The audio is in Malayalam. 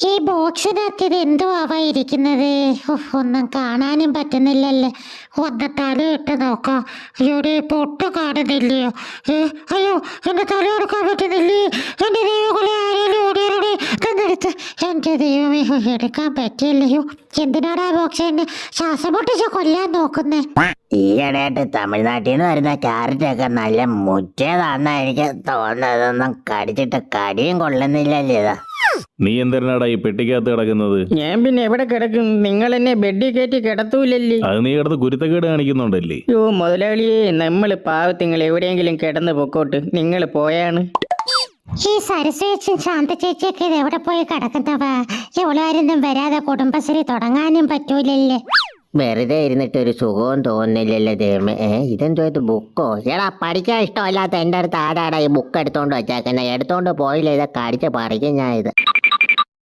ഈ ബോക്സിനകത്ത് ഇത് എന്തോ ആവായിരിക്കുന്നത്? ഒന്നും കാണാനും പറ്റുന്നില്ലല്ലേ. ഒന്ന് തലയിട്ട് നോക്കാം. അയ്യോടെ പൊട്ട് കാണുന്നില്ലയോ? അയ്യോ, എന്റെ തല എടുക്കാൻ പറ്റുന്നില്ലേ? എന്റെ ദൈവങ്ങളെ, ആരെങ്കിലും ഓടിയാലേ തന്നെടുത്ത്. എന്റെ ദൈവമേ, എടുക്കാൻ പറ്റില്ലയോ? എന്തിനാടാ ബോക്സ് എന്നെ ശ്വാസം പൊട്ടിച്ച് കൊല്ലാൻ നോക്കുന്നേ? ഈയിടെയായിട്ട് തമിഴ്നാട്ടിൽ നിന്ന് വരുന്ന ക്യാരറ്റൊക്കെ നല്ല മുറ്റേതാണെന്നാ എനിക്ക് തോന്നുന്നതൊന്നും കടിച്ചിട്ട് കടിയും കൊള്ളുന്നില്ലല്ലേ ഇതാ. നീ എന്തിനാടാ ഈ പെട്ടിക്കകത്ത് കിടക്കുന്നത്? ഞാൻ പിന്നെ എവിടെ കിടക്കും? നിങ്ങൾ എന്നെ ബെഡിൽ കയറ്റി കിടത്തൂലല്ലേ? അത് നീ കിടന്ന് കുരുത്തക്കേട് കാണിക്കുന്നുണ്ടല്ലേ? യോ മുതലാളിയെ, നമ്മൾ പാവത്തിങ്ങൾ എവിടെയെങ്കിലും കിടന്ന് പൊക്കോട്ട്, നിങ്ങൾ പോയാണ്. ഈ സരസ്വച്ചും ശാന്ത ചേച്ചിയൊക്കെ ഇത് എവിടെ പോയി കിടക്കുന്നവാ? എവളാരൊന്നും വരാതെ കുടുംബശ്രീ തുടങ്ങാനും പറ്റൂലല്ലേ. വെറുതെ ഇരുന്നിട്ട് ഒരു സുഖവും തോന്നുന്നില്ലല്ലോ ദൈവമേ. ഇതെന്തോ ഇത് ബുക്കോ? എടാ, പഠിക്കാൻ ഇഷ്ടമല്ലാത്ത എൻ്റെ അടുത്ത് ആരാടാ ഈ ബുക്ക് എടുത്തോണ്ട് വെച്ചേക്കുന്നത്? എടുത്തോണ്ട് പോയില്ല, ഇതൊക്കെ അടിച്ച് പറിക്കും ഞാൻ ഇത്.